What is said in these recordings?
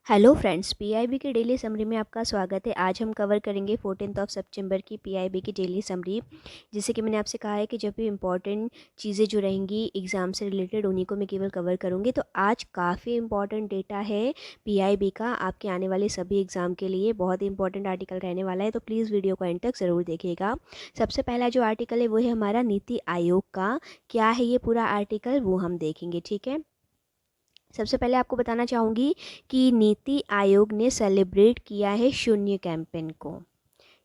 Hello friends, PIB की daily summary में आपका स्वागत है। आज हम कवर करेंगे 14 सितंबर की पीआईबी की डेली समरी। जैसे कि मैंने आपसे कहा है कि जब भी इम्पॉर्टेंट चीज़ें जो रहेंगी एग्ज़ाम से रिलेटेड उन्हीं को मैं केवल कवर करूँगी। तो आज काफ़ी इम्पॉर्टेंट डेटा है पीआईबी का आपके आने वाले सभी एग्ज़ाम के लिए। बहुत ही इंपॉर्टेंट आर्टिकल रहने वाला है, तो प्लीज़ वीडियो को एंड तक ज़रूर देखिएगा। सबसे पहला जो आर्टिकल है वो है हमारा नीति आयोग का। क्या है ये पूरा आर्टिकल वो हम देखेंगे, ठीक है। सबसे पहले आपको बताना चाहूँगी कि नीति आयोग ने सेलिब्रेट किया है शून्य कैंपेन को।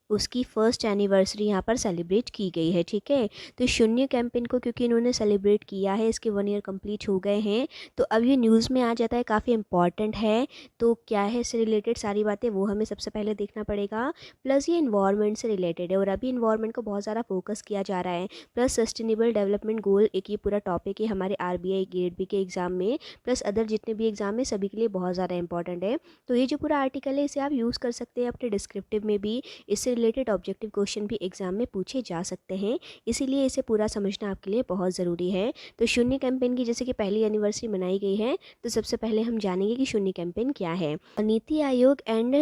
उसकी फर्स्ट एनिवर्सरी यहाँ पर सेलिब्रेट की गई है, ठीक है। तो शून्य कैंपेन को क्योंकि इन्होंने सेलिब्रेट किया है, इसके 1 ईयर कंप्लीट हो गए हैं, तो अब ये न्यूज़ में आ जाता है, काफ़ी इंपॉर्टेंट है। तो क्या है इससे रिलेटेड सारी बातें वो हमें सबसे पहले देखना पड़ेगा। प्लस ये इन्वायरमेंट से रिलेटेड है और अभी इन्वायरमेंट को बहुत ज़्यादा फोकस किया जा रहा है। प्लस सस्टेनेबल डेवलपमेंट गोल एक ये पूरा टॉपिक है हमारे आरबीआई गेट बी के एग्ज़ाम में, प्लस अदर जितने भी एग्ज़ाम है सभी के लिए बहुत ज़्यादा इंपॉर्टेंट है। तो ये जो पूरा आर्टिकल है इसे आप यूज़ कर सकते हैं अपने डिस्क्रिप्टिव में भी। इससे रिलेटेड ऑब्जेक्टिव क्वेश्चन भी एग्जाम में पूछे जा सकते हैं, इसीलिए इसे पूरा समझना आपके लिए बहुत ज़रूरी है। तो शून्य कैंपेन की जैसे कि पहली एनिवर्सरी मनाई गई है, तो सबसे पहले हम जानेंगे कि शून्य कैंपेन क्या है। Niti Aayog and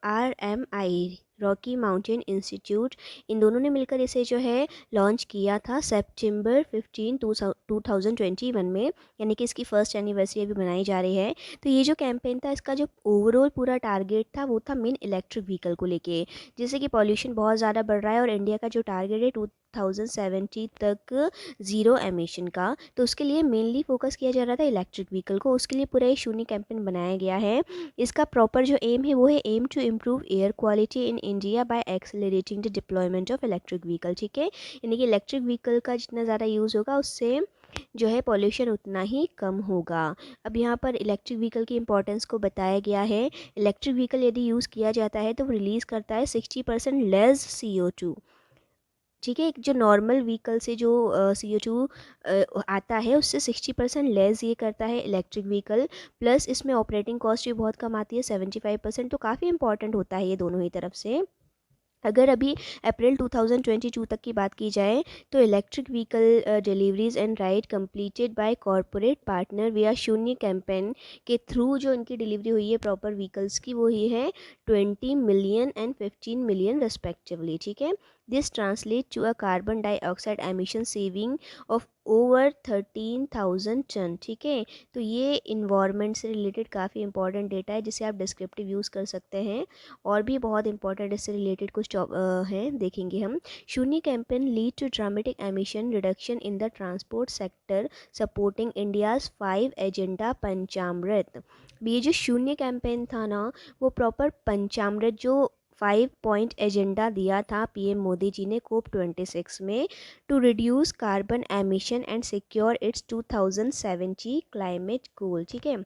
RMI Rocky Mountain Institute, इन दोनों ने मिलकर इसे जो है लॉन्च किया था सितंबर 15 2021 में, यानी कि इसकी फर्स्ट एनिवर्सरी अभी मनाई जा रही है। तो ये जो कैंपेन था इसका जो ओवरऑल पूरा टारगेट था वो था मेन इलेक्ट्रिक व्हीकल को लेके। जैसे कि पॉल्यूशन बहुत ज़्यादा बढ़ रहा है और इंडिया का जो टारगेट है 2070 तक ज़ीरो एमिशन का, तो उसके लिए मेनली फोकस किया जा रहा था इलेक्ट्रिक व्हीकल को। उसके लिए पूरा ये शून्य कैंपेन बनाया गया है। इसका प्रॉपर जो एम है वो है aim to improve air quality in India by accelerating the deployment of electric vehicle, ठीक है। यानी कि इलेक्ट्रिक व्हीकल का जितना ज़्यादा यूज़ होगा उससे जो है पॉल्यूशन उतना ही कम होगा। अब यहाँ पर इलेक्ट्रिक व्हीकल की इंपॉर्टेंस को बताया गया है। इलेक्ट्रिक व्हीकल यदि यूज़ किया जाता है तो रिलीज़ करता है 60% लेस CO2, ठीक है। एक जो नॉर्मल व्हीकल से जो CO2 आता है उससे 60% लेस ये करता है इलेक्ट्रिक व्हीकल। प्लस इसमें ऑपरेटिंग कॉस्ट भी बहुत कम आती है 75%, तो काफ़ी इंपॉर्टेंट होता है ये दोनों ही तरफ से। अगर अभी अप्रैल 2022 तक की बात की जाए तो electric vehicle deliveries and ride completed by corporate partner विया शून्य कैंपेन के थ्रू जो इनकी डिलीवरी हुई है प्रॉपर व्हीकल्स की वो ही है 20 मिलियन एंड 15 मिलियन रिस्पेक्टिवली, ठीक है। This translate to a carbon dioxide emission saving of over 13,000 ton, ठीक है। तो ये इन्वायरमेंट से रिलेटेड काफ़ी इंपॉर्टेंट डेटा है जिसे आप डिस्क्रिप्टिव यूज़ कर सकते हैं। और भी बहुत इंपॉर्टेंट इससे रिलेटेड कुछ हैं, देखेंगे हम। Shoonya campaign lead to dramatic emission reduction in the transport sector supporting India's 5 agenda Panchamrit. ये जो शून्य कैंपेन था ना वो प्रॉपर पंचामृत जो 5 पॉइंट एजेंडा दिया था पीएम मोदी जी ने COP26 में to reduce carbon emission and secure its 2070 climate goal, ठीक है।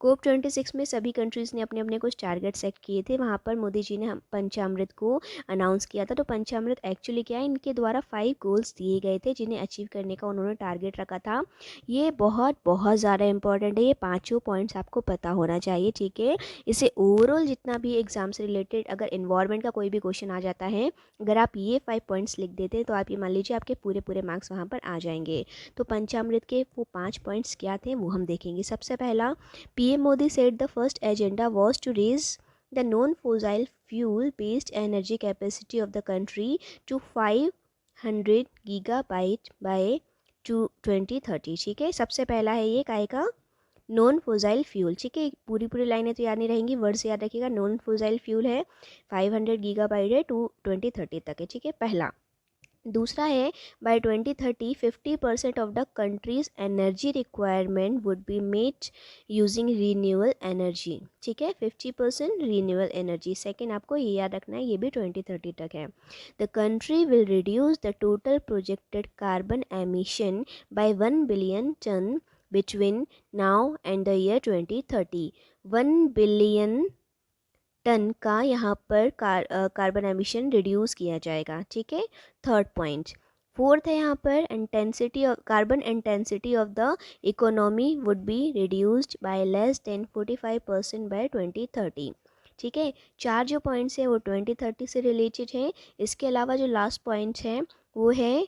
COP26 में सभी कंट्रीज़ ने अपने अपने कुछ टारगेट सेट किए थे, वहाँ पर मोदी जी ने पंचामृत को अनाउंस किया था। तो पंचामृत एक्चुअली क्या है, इनके द्वारा 5 गोल्स दिए गए थे जिन्हें अचीव करने का उन्होंने टारगेट रखा था। ये बहुत बहुत ज़्यादा इंपॉर्टेंट है, ये पाँचों पॉइंट्स आपको पता होना चाहिए, ठीक है। इसे ओवरऑल जितना भी एग्जाम से रिलेटेड अगर इन्वायरमेंट का कोई भी क्वेश्चन आ जाता है, अगर आप ये 5 पॉइंट्स लिख देते हैं तो आप ये मान लीजिए आपके पूरे पूरे मार्क्स वहाँ पर आ जाएंगे। तो पंचामृत के वो 5 पॉइंट्स क्या थे वो हम देखेंगे। सबसे पहला, PM Modi said the first agenda was to raise the non-fossil fuel-based energy capacity of the country to 500 gigabyte by 2030, ठीक है। सबसे पहला है ये काय का, नॉन फोजाइल फ्यूल, ठीक है। पूरी पूरी लाइनें तो याद नहीं रहेंगी, वर्ड से याद रखिएगा। नॉन फोजाइल फ्यूल है, 500 गीगाबाइट है, 2030 तक है, ठीक है, पहला। दूसरा है by 2030 50% of the country's energy requirement would be made using renewable energy, ठीक है, 50% रीन्यूएबल एनर्जी। सेकेंड आपको ये याद रखना है, ये भी 2030 तक है। The country will reduce the total projected carbon emission by 1 billion ton between now and the year 2030। 1 billion ton का यहाँ पर कार्बन एमिशन रिड्यूस किया जाएगा, ठीक है। Third point. फोर्थ है यहाँ पर intensity of carbon intensity of the economy would be reduced by less than 45% by 2030, ठीक है। चार जो पॉइंट्स हैं वो 2030 से रिलेटेड हैं। इसके अलावा जो लास्ट पॉइंट है वो है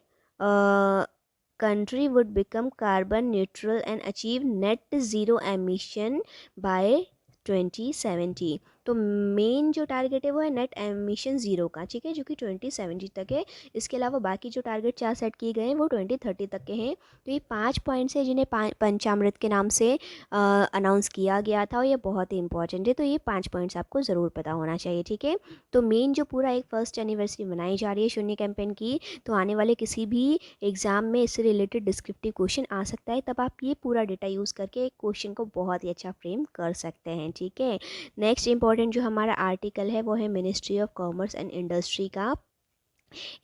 country would become carbon neutral and achieve net zero emission by 2070। तो मेन जो टारगेट है वो है नेट एमिशन ज़ीरो का, ठीक है, जो कि 2070 तक है। इसके अलावा बाकी जो टारगेट 4 सेट किए गए हैं वो 2030 तक के हैं। तो ये 5 पॉइंट्स है जिन्हें पंचामृत के नाम से अनाउंस किया गया था और ये बहुत ही इंपॉर्टेंट है। तो ये 5 पॉइंट्स आपको ज़रूर पता होना चाहिए, ठीक है। तो मेन जो पूरा एक फर्स्ट एनिवर्सरी मनाई जा रही है शून्य कैंपेन की, तो आने वाले किसी भी एग्ज़ाम में इससे रिलेटेड डिस्क्रिप्टिव क्वेश्चन आ सकता है, तब आप ये पूरा डेटा यूज़ करके एक क्वेश्चन को बहुत ही अच्छा फ्रेम कर सकते हैं, ठीक है। नेक्स्ट इंपॉर्टेंट जो हमारा आर्टिकल है वो है ministry of commerce and industry का।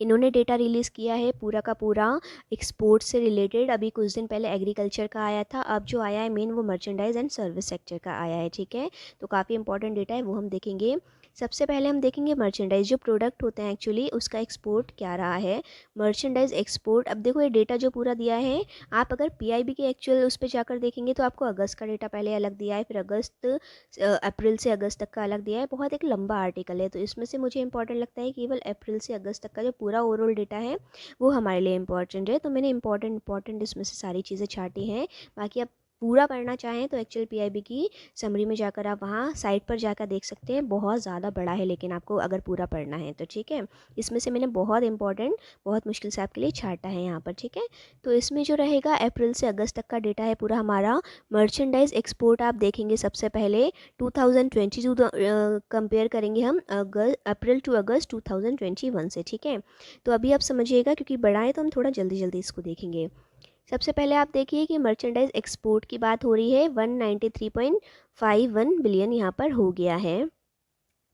इन्होंने डेटा रिलीज़ किया है पूरा का पूरा एक्सपोर्ट से रिलेटेड। अभी कुछ दिन पहले एग्रीकल्चर का आया था, अब जो आया है मेन वो मर्चेंडाइज एंड सर्विस सेक्टर का आया है, ठीक है। तो काफ़ी इंपॉर्टेंट डेटा है, वो हम देखेंगे। सबसे पहले हम देखेंगे मर्चेंडाइज, जो प्रोडक्ट होते हैं एक्चुअली उसका एक्सपोर्ट क्या रहा है। मर्चेंडाइज एक्सपोर्ट, अब देखो ये डेटा जो पूरा दिया है, आप अगर पीआईबी के एक्चुअल उस पर जाकर देखेंगे तो आपको अगस्त का डेटा पहले अलग दिया है, फिर अप्रैल से अगस्त तक का अलग दिया है। बहुत एक लंबा आर्टिकल है, तो इसमें से मुझे इंपॉर्टेंट लगता है केवल अप्रैल से अगस्त तक का जो पूरा ओवरऑल डेटा है वो हमारे लिए इंपॉर्टेंट है। तो मैंने इंपॉर्टेंट इसमें से सारी चीज़ें छाटी हैं। बाकी आप पूरा पढ़ना चाहें तो एक्चुअल पीआईबी की समरी में जाकर आप वहाँ साइट पर जाकर देख सकते हैं। बहुत ज़्यादा बड़ा है, लेकिन आपको अगर पूरा पढ़ना है तो, ठीक है। इसमें से मैंने बहुत इंपॉर्टेंट, बहुत मुश्किल से आपके लिए छाटा है यहाँ पर, ठीक है। तो इसमें जो रहेगा अप्रैल से अगस्त तक का डेटा है पूरा हमारा। मर्चेंडाइज एक्सपोर्ट आप देखेंगे सबसे पहले 2022 कंपेयर करेंगे हम अप्रैल टू अगस्त 2021 से, ठीक है। तो अभी आप समझिएगा, क्योंकि बड़ा है तो हम थोड़ा जल्दी जल्दी इसको देखेंगे। सबसे पहले आप देखिए कि मर्चेंडाइज एक्सपोर्ट की बात हो रही है, 193.51 बिलियन यहाँ पर हो गया है।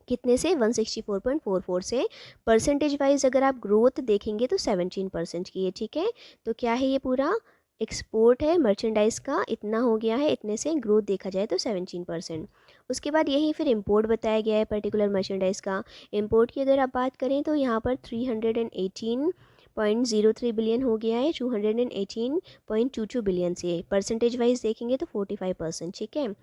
कितने से? 164.44 से। परसेंटेज वाइज अगर आप ग्रोथ देखेंगे तो 17% की है, ठीक है। तो क्या है, ये पूरा एक्सपोर्ट है मर्चेंडाइज का, इतना हो गया है, इतने से ग्रोथ देखा जाए तो 17%। उसके बाद यही फिर इंपोर्ट बताया गया है पर्टिकुलर मर्चेंडाइज का। इंपोर्ट की अगर आप बात करें तो यहाँ पर 318.03 बिलियन हो गया है 218.22 बिलियन से। परसेंटेज वाइज देखेंगे तो 45%, ठीक है।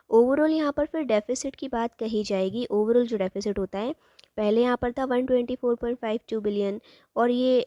ओवरऑल यहाँ पर फिर डेफिसिट की बात कही जाएगी। ओवरऑल जो डेफिसिट होता है, पहले यहाँ पर था 124.52 बिलियन और ये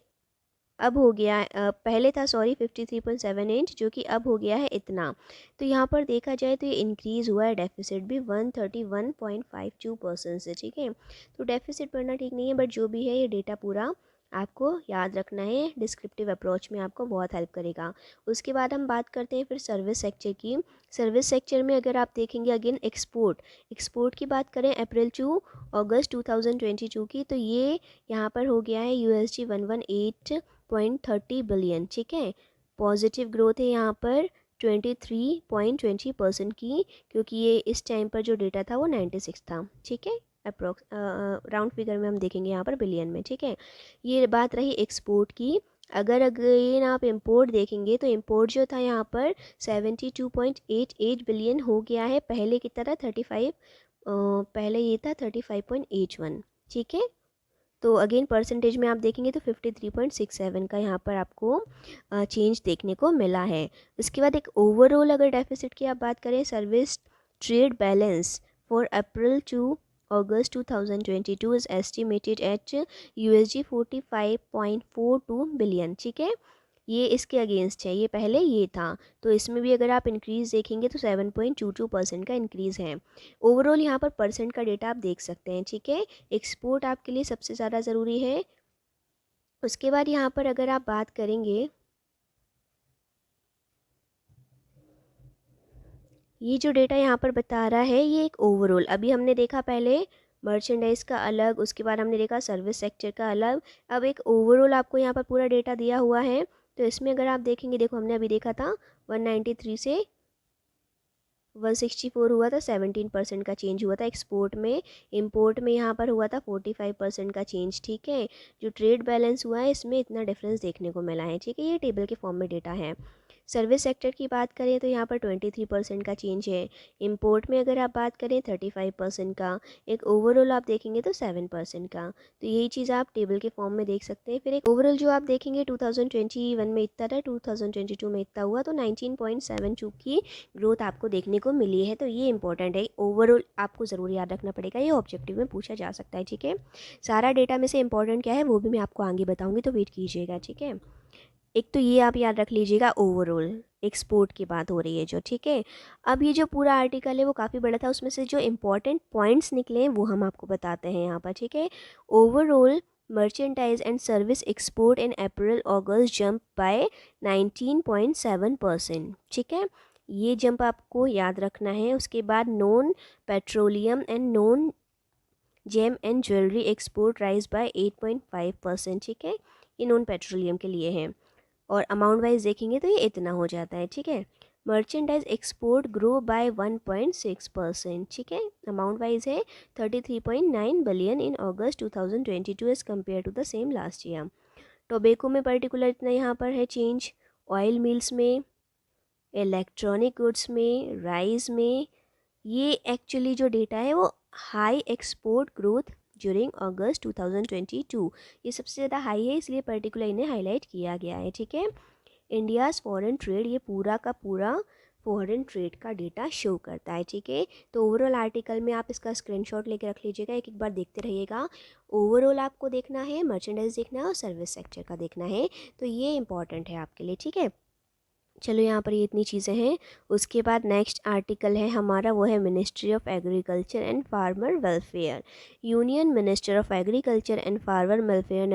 अब हो गया पहले था 53.78, जो कि अब हो गया है इतना। तो यहाँ पर देखा जाए तो ये इंक्रीज़ हुआ है डेफिसिट भी 131.52% से, ठीक है। तो डेफिसिट बढ़ना ठीक नहीं है, बट जो भी है ये डेटा पूरा आपको याद रखना है, डिस्क्रिप्टिव अप्रोच में आपको बहुत हेल्प करेगा। उसके बाद हम बात करते हैं फिर सर्विस सेक्टर की। सर्विस सेक्टर में अगर आप देखेंगे अगेन एक्सपोर्ट की बात करें अप्रैल टू अगस्त 2022 की, तो ये यहाँ पर हो गया है USD 118.30 बिलियन, ठीक है। पॉजिटिव ग्रोथ है यहाँ पर 23.20% की, क्योंकि ये इस टाइम पर जो डेटा था वो 96 था, ठीक है। अप्रोक्स राउंड फिगर में हम देखेंगे यहाँ पर बिलियन में, ठीक है। ये बात रही एक्सपोर्ट की। अगर अगेन आप इंपोर्ट देखेंगे तो इंपोर्ट जो था यहाँ पर 72.88 बिलियन हो गया है, पहले की तरह 35 पहले ये था 35.81, ठीक है। तो अगेन परसेंटेज में आप देखेंगे तो 53.67 का यहाँ पर आपको चेंज देखने को मिला है। उसके बाद एक ओवरऑल अगर डेफिसिट की आप बात करें, service trade balance for April to August 2022 is estimated at USD 45.42 billion, ठीक है। ये इसके अगेंस्ट है, ये पहले ये था। तो इसमें भी अगर आप इंक्रीज़ देखेंगे तो 7.22% का इंक्रीज़ है। ओवरऑल यहाँ पर परसेंट का डेटा आप देख सकते हैं, ठीक है। एक्सपोर्ट आपके लिए सबसे ज़्यादा ज़रूरी है। उसके बाद यहाँ पर अगर आप बात करेंगे, ये जो डेटा यहाँ पर बता रहा है ये एक ओवरऑल, अभी हमने देखा पहले मर्चेंडाइज का अलग, उसके बाद हमने देखा सर्विस सेक्टर का अलग, अब एक ओवरऑल आपको यहाँ पर पूरा डेटा दिया हुआ है। तो इसमें अगर आप देखेंगे, देखो हमने अभी देखा था 193 से 164 हुआ था, 17% का चेंज हुआ था एक्सपोर्ट में। इंपोर्ट में यहाँ पर हुआ था 45% का चेंज, ठीक है। जो ट्रेड बैलेंस हुआ है इसमें इतना डिफरेंस देखने को मिला है, ठीक है। ये टेबल के फॉर्म में डेटा है। सर्विस सेक्टर की बात करें तो यहाँ पर 23% का चेंज है। इंपोर्ट में अगर आप बात करें 35% का, एक ओवरऑल आप देखेंगे तो 7% का। तो यही चीज़ आप टेबल के फॉर्म में देख सकते हैं। फिर एक ओवरऑल जो आप देखेंगे 2021 में इतना था, 2022 में इतना हुआ, तो 19.72 की ग्रोथ आपको देखने को मिली है। तो ये इंपॉर्टेंट है, ओवरऑल आपको ज़रूर याद रखना पड़ेगा, ये ऑब्जेक्टिव में पूछा जा सकता है, ठीक है। सारा डेटा में से इंपॉर्टेंट क्या है वो भी मैं आपको आगे बताऊँगी, तो वेट कीजिएगा, ठीक है। एक तो ये आप याद रख लीजिएगा, ओवरऑल एक्सपोर्ट की बात हो रही है जो, ठीक है। अब ये जो पूरा आर्टिकल है वो काफ़ी बड़ा था, उसमें से जो इम्पोर्टेंट पॉइंट्स निकले हैं वो हम आपको बताते हैं यहाँ पर, ठीक है। Overall merchandise and service export in April August jump by 19.7%, ठीक है। ये जंप आपको याद रखना है। उसके बाद non petroleum and non gem and jewellery export rise by 8.5%, ठीक है। ये नॉन पेट्रोलियम के लिए है। और अमाउंट वाइज देखेंगे तो ये इतना हो जाता है, ठीक है। मर्चेंडाइज एक्सपोर्ट ग्रो बाय 1.6%, ठीक है। अमाउंट वाइज है 33.9 billion in August 2022 as compare to the same last year. Tobacco में पर्टिकुलर इतना यहाँ पर है चेंज, ऑयल मिल्स में, इलेक्ट्रॉनिक गुड्स में, राइस में। ये एक्चुअली जो डेटा है वो high export growth during August 2022, ये सबसे ज़्यादा हाई है, इसलिए पर्टिकुलर इन्हें हाईलाइट किया गया है, ठीक है। इंडियाज़ फॉरेन ट्रेड, ये पूरा का पूरा फॉरेन ट्रेड का डेटा शो करता है, ठीक है। तो ओवरऑल आर्टिकल में आप इसका स्क्रीनशॉट लेके रख लीजिएगा, एक एक बार देखते रहिएगा। ओवरऑल आपको देखना है, मर्चेंडाइज देखना है और सर्विस सेक्टर का देखना है, तो ये इंपॉर्टेंट है आपके लिए, ठीक है। चलो यहाँ पर ये इतनी चीज़ें हैं। उसके बाद नेक्स्ट आर्टिकल है हमारा, वो है ministry of agriculture and farmer welfare. Union minister of agriculture and farmer welfare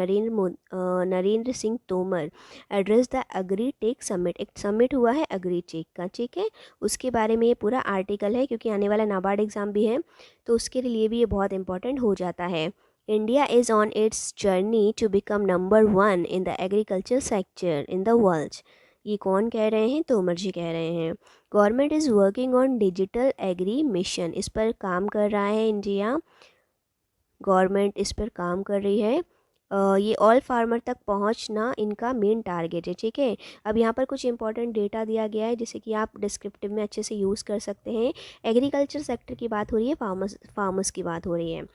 Narendra Singh Tomar address the agri tech summit. एक समिट हुआ है एग्री टेक का, ठीक है। उसके बारे में ये पूरा आर्टिकल है, क्योंकि आने वाला नाबार्ड एग्ज़ाम भी है, तो उसके लिए भी ये बहुत इंपॉर्टेंट हो जाता है। India is on its journey to become number 1 in the agriculture sector in the world। ये कौन कह रहे हैं? तोमर जी कह रहे हैं। Government is working on digital agri mission, इस पर काम कर रहा है इंडिया, गवर्नमेंट इस पर काम कर रही है। ये ऑल फार्मर तक पहुंचना इनका मेन टारगेट है, ठीक है। अब यहाँ पर कुछ इंपॉर्टेंट डेटा दिया गया है जिसे कि आप डिस्क्रिप्टिव में अच्छे से यूज़ कर सकते हैं। एग्रीकल्चर सेक्टर की बात हो रही है, फार्मर्स की बात हो रही है।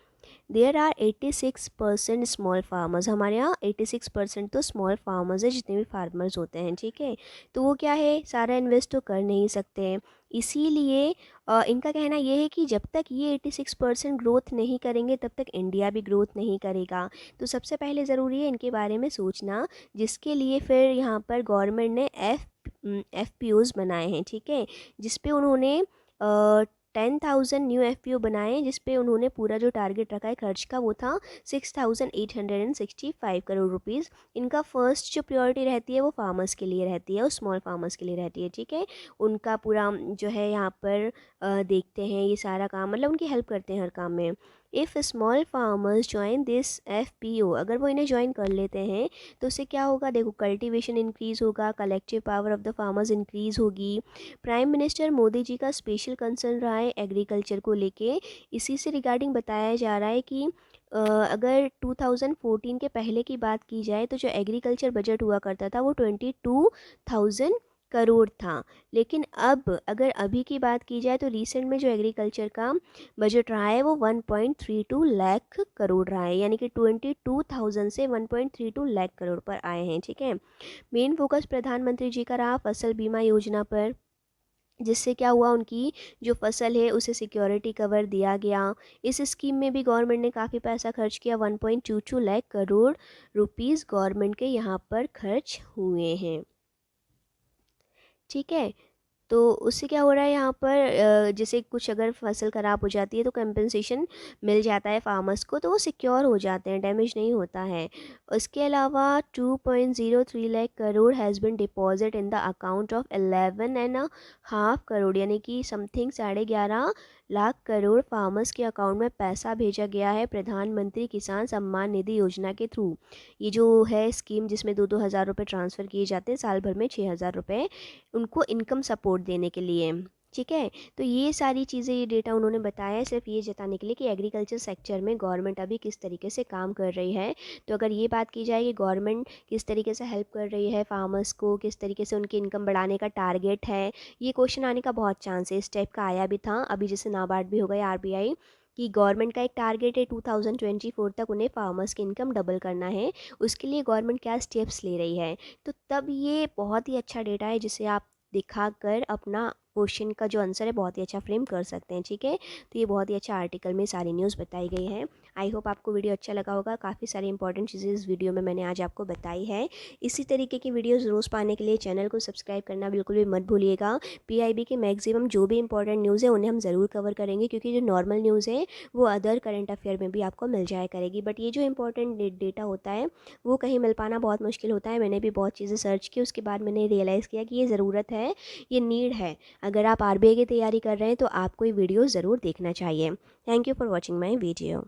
देयर आर 86% स्मॉल फार्मर्स, हमारे यहाँ 86% तो स्मॉल फार्मर्स है, जितने भी फार्मर्स होते हैं, ठीक है। तो वो क्या है, सारा इन्वेस्ट तो कर नहीं सकते हैं, इसीलिए इनका कहना ये है कि जब तक ये 86% ग्रोथ नहीं करेंगे तब तक इंडिया भी ग्रोथ नहीं करेगा। तो सबसे पहले ज़रूरी है इनके बारे में सोचना, जिसके लिए फिर यहाँ पर गवर्नमेंट ने FPOs बनाए हैं, ठीक है। जिस पे उन्होंने 10,000 न्यू FPO बनाए, जिस पे उन्होंने पूरा जो टारगेट रखा है खर्च का वो था 6,865 करोड़ रुपीज़। इनका फर्स्ट जो प्रायोरिटी रहती है वो फार्मर्स के लिए रहती है और स्मॉल फार्मर्स के लिए रहती है, ठीक है। उनका पूरा जो है यहाँ पर देखते हैं ये सारा काम, मतलब उनकी हेल्प करते हैं हर काम में। If small farmers join this FPO, अगर वो इन्हें ज्वाइन कर लेते हैं तो उससे क्या होगा, देखो कल्टीवेशन इंक्रीज़ होगा, collective power of the farmers increase होगी। प्राइम मिनिस्टर मोदी जी का स्पेशल कंसर्न रहा है एग्रीकल्चर को लेके। इसी से रिगार्डिंग बताया जा रहा है कि अगर 2014 के पहले की बात की जाए तो जो एग्रीकल्चर बजट हुआ करता था वो 22,000 करोड़ था, लेकिन अब अगर अभी की बात की जाए तो रिसेंट में जो एग्रीकल्चर का बजट रहा है वो 1.32 लाख करोड़ रहा है, यानी कि 22,000 से 1.32 लाख करोड़ पर आए हैं, ठीक है। मेन फोकस प्रधानमंत्री जी का रहा फसल बीमा योजना पर, जिससे क्या हुआ, उनकी जो फसल है उसे सिक्योरिटी कवर दिया गया। इस स्कीम में भी गवर्नमेंट ने काफ़ी पैसा खर्च किया, 1.22 लाख करोड़ रुपीज़ गवर्नमेंट के यहाँ पर खर्च हुए हैं, ठीक है। तो उससे क्या हो रहा है यहाँ पर, जैसे कुछ अगर फसल ख़राब हो जाती है तो कंपनसेशन मिल जाता है फार्मर्स को, तो वो सिक्योर हो जाते हैं, डैमेज नहीं होता है। उसके अलावा 2.03 lakh crore has been deposit in the account of 11.5 crore, यानी कि समथिंग 11.5 लाख करोड़ फार्मर्स के अकाउंट में पैसा भेजा गया है प्रधानमंत्री किसान सम्मान निधि योजना के थ्रू। ये जो है स्कीम जिसमें 2-2 हज़ार रुपये ट्रांसफ़र किए जाते हैं साल भर में, 6,000 रुपये उनको इनकम सपोर्ट देने के लिए, ठीक है। तो ये सारी चीज़ें, ये डेटा उन्होंने बताया है सिर्फ ये जताने के लिए कि एग्रीकल्चर सेक्टर में गवर्नमेंट अभी किस तरीके से काम कर रही है। तो अगर ये बात की जाए कि गवर्नमेंट किस तरीके से हेल्प कर रही है फार्मर्स को, किस तरीके से उनकी इनकम बढ़ाने का टारगेट है, ये क्वेश्चन आने का बहुत चांस है। इस टाइप का आया भी था अभी, जैसे नाबार्ड भी हो गया, RBI, कि गवर्नमेंट का एक टारगेट है 2024 तक उन्हें फार्मर्स की इनकम डबल करना है, उसके लिए गवर्नमेंट क्या स्टेप्स ले रही है। तो तब ये बहुत ही अच्छा डेटा है जिसे आप दिखाकर अपना क्वेश्चन का जो आंसर है बहुत ही अच्छा फ्रेम कर सकते हैं। ठीक है, तो ये बहुत ही अच्छा आर्टिकल में सारी न्यूज़ बताई गई है। आई होप आपको वीडियो अच्छा लगा होगा। काफ़ी सारी इंपॉर्टेंट चीज़ें इस वीडियो में मैंने आज आपको बताई है। इसी तरीके की वीडियोस रोज़ पाने के लिए चैनल को सब्सक्राइब करना बिल्कुल भी मत भूलिएगा। पीआईबी के मैक्सिमम जो भी इंपॉर्टेंट न्यूज़ है उन्हें हम ज़रूर कवर करेंगे, क्योंकि जो नॉर्मल न्यूज़ है वो अदर करंट अफेयर में भी आपको मिल जाया करेगी, बट ये जो इंपॉर्टेंट डेटा होता है वो कहीं मिल पाना बहुत मुश्किल होता है। मैंने भी बहुत चीज़ें सर्च की, उसके बाद मैंने रियलाइज़ किया कि ये ज़रूरत है, ये नीड है। अगर आप आरबीआई की तैयारी कर रहे हैं तो आपको ये वीडियो ज़रूर देखना चाहिए। Thank you for watching my video.